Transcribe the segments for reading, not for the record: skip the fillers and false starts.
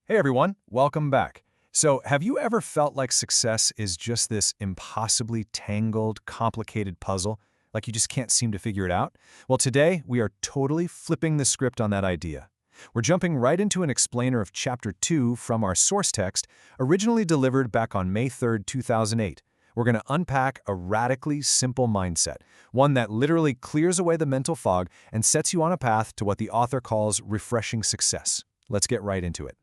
Hey everyone, welcome back. So, have you ever felt like success is just this impossibly tangled, complicated puzzle, like you just can't seem to figure it out? Well, today we are totally flipping the script on that idea. We're jumping right into an explainer of Chapter 2 from our source text, originally delivered back on May 3rd, 2008. We're going to unpack a radically simple mindset, one that literally clears away the mental fog and sets you on a path to what the author calls refreshing success. Let's get right into it.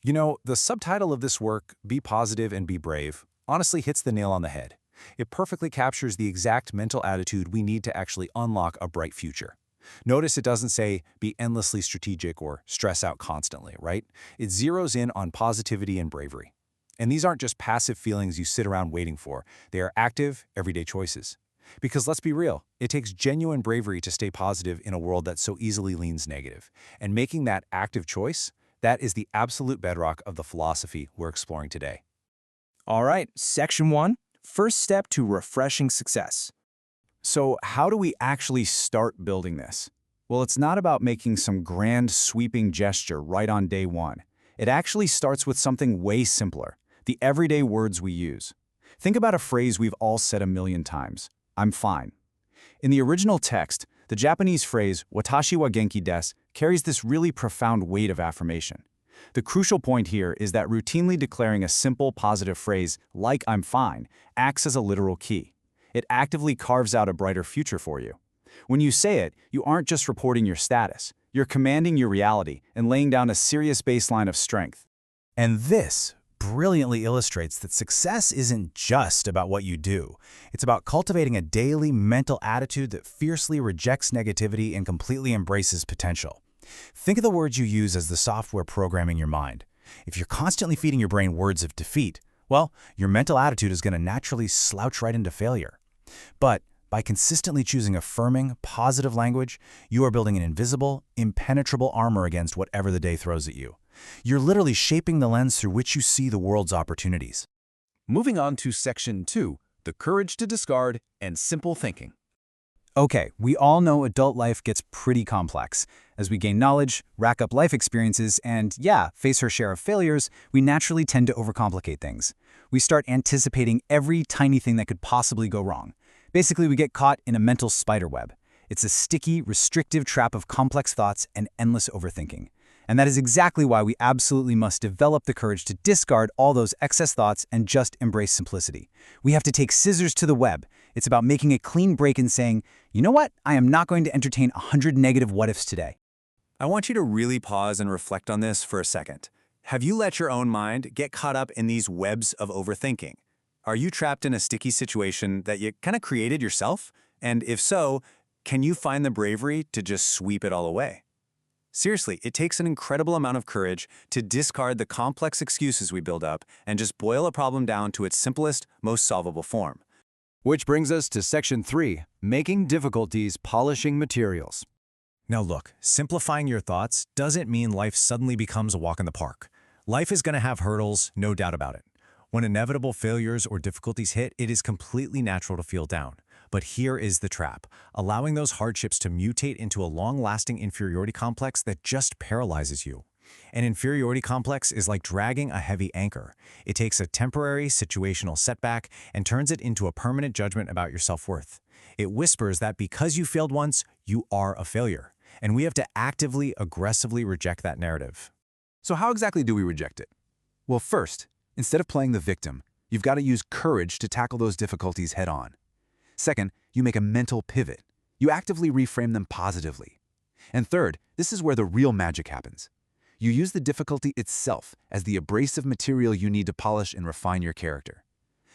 You know, the subtitle of this work, Be Positive and Be Brave, honestly hits the nail on the head. It perfectly captures the exact mental attitude we need to actually unlock a bright future. Notice it doesn't say, be endlessly strategic or stress out constantly, right? It zeroes in on positivity and bravery. And these aren't just passive feelings you sit around waiting for. They are active, everyday choices. Because let's be real, it takes genuine bravery to stay positive in a world that so easily leans negative. And making that active choice, that is the absolute bedrock of the philosophy we're exploring today. All right, Section 1, First Step to Refreshing Success. So how do we actually start building this? Well, it's not about making some grand sweeping gesture right on day one. It actually starts with something way simpler, the everyday words we use. Think about a phrase we've all said a million times, I'm fine. In the original text, the Japanese phrase, watashi wa genki desu, carries this really profound weight of affirmation. The crucial point here is that routinely declaring a simple positive phrase, like I'm fine, acts as a literal key. It actively carves out a brighter future for you. When you say it, you aren't just reporting your status. You're commanding your reality and laying down a serious baseline of strength. And this brilliantly illustrates that success isn't just about what you do. It's about cultivating a daily mental attitude that fiercely rejects negativity and completely embraces potential. Think of the words you use as the software programming your mind. If you're constantly feeding your brain words of defeat, well, your mental attitude is going to naturally slouch right into failure. But by consistently choosing affirming, positive language, you are building an invisible, impenetrable armor against whatever the day throws at you. You're literally shaping the lens through which you see the world's opportunities. Moving on to Section 2, the courage to discard and simple thinking. Okay, we all know adult life gets pretty complex. As we gain knowledge, rack up life experiences, and face our share of failures, we naturally tend to overcomplicate things. We start anticipating every tiny thing that could possibly go wrong. Basically, we get caught in a mental spider web. It's a sticky, restrictive trap of complex thoughts and endless overthinking. And that is exactly why we absolutely must develop the courage to discard all those excess thoughts and just embrace simplicity. We have to take scissors to the web. It's about making a clean break and saying, you know what? I am not going to entertain 100 negative what-ifs today. I want you to really pause and reflect on this for a second. Have you let your own mind get caught up in these webs of overthinking? Are you trapped in a sticky situation that you kind of created yourself? And if so, can you find the bravery to just sweep it all away? Seriously, it takes an incredible amount of courage to discard the complex excuses we build up and just boil a problem down to its simplest, most solvable form. Which brings us to Section 3, Making Difficulties Polishing Materials. Now look, simplifying your thoughts doesn't mean life suddenly becomes a walk in the park. Life is going to have hurdles, no doubt about it. When inevitable failures or difficulties hit, it is completely natural to feel down. But here is the trap, allowing those hardships to mutate into a long-lasting inferiority complex that just paralyzes you. An inferiority complex is like dragging a heavy anchor. It takes a temporary situational setback and turns it into a permanent judgment about your self-worth. It whispers that because you failed once, you are a failure. And we have to actively, aggressively reject that narrative. So how exactly do we reject it? Well, first, instead of playing the victim, you've got to use courage to tackle those difficulties head-on. Second, you make a mental pivot. You actively reframe them positively. And third, this is where the real magic happens. You use the difficulty itself as the abrasive material you need to polish and refine your character.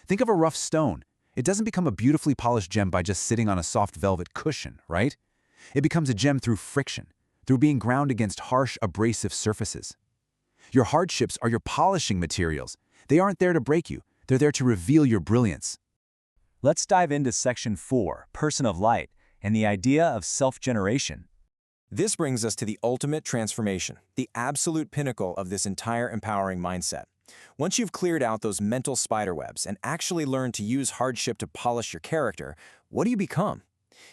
Think of a rough stone. It doesn't become a beautifully polished gem by just sitting on a soft velvet cushion, right? It becomes a gem through friction, through being ground against harsh, abrasive surfaces. Your hardships are your polishing materials. They aren't there to break you. They're there to reveal your brilliance. Let's dive into Section 4, Person of Light, and the idea of self-generation. This brings us to the ultimate transformation, the absolute pinnacle of this entire empowering mindset. Once you've cleared out those mental spiderwebs and actually learned to use hardship to polish your character, what do you become?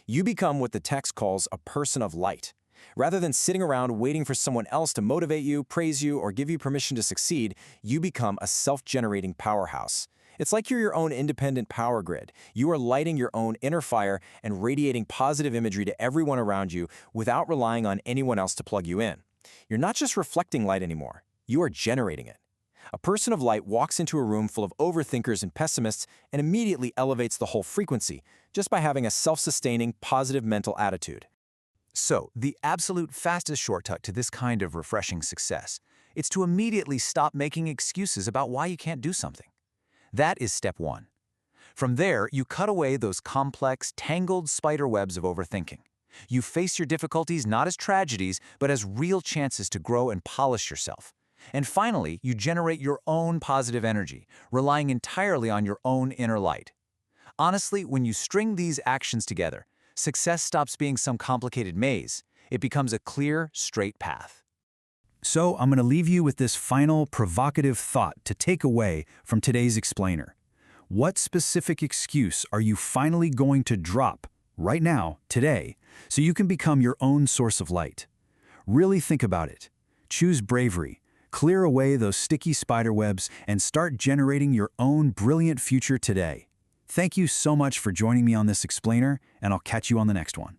You become what the text calls a person of light. Rather than sitting around waiting for someone else to motivate you, praise you, or give you permission to succeed, you become a self-generating powerhouse. It's like you're your own independent power grid. You are lighting your own inner fire and radiating positive imagery to everyone around you without relying on anyone else to plug you in. You're not just reflecting light anymore, you are generating it. A person of light walks into a room full of overthinkers and pessimists and immediately elevates the whole frequency just by having a self-sustaining, positive mental attitude. So, the absolute fastest shortcut to this kind of refreshing success is to immediately stop making excuses about why you can't do something. That is step one. From there, you cut away those complex, tangled spider webs of overthinking. You face your difficulties not as tragedies, but as real chances to grow and polish yourself. And finally, you generate your own positive energy, relying entirely on your own inner light. Honestly, when you string these actions together, success stops being some complicated maze. It becomes a clear, straight path. So I'm going to leave you with this final provocative thought to take away from today's explainer. What specific excuse are you finally going to drop right now, today, so you can become your own source of light? Really think about it. Choose bravery, clear away those sticky spider webs, and start generating your own brilliant future today. Thank you so much for joining me on this explainer, and I'll catch you on the next one.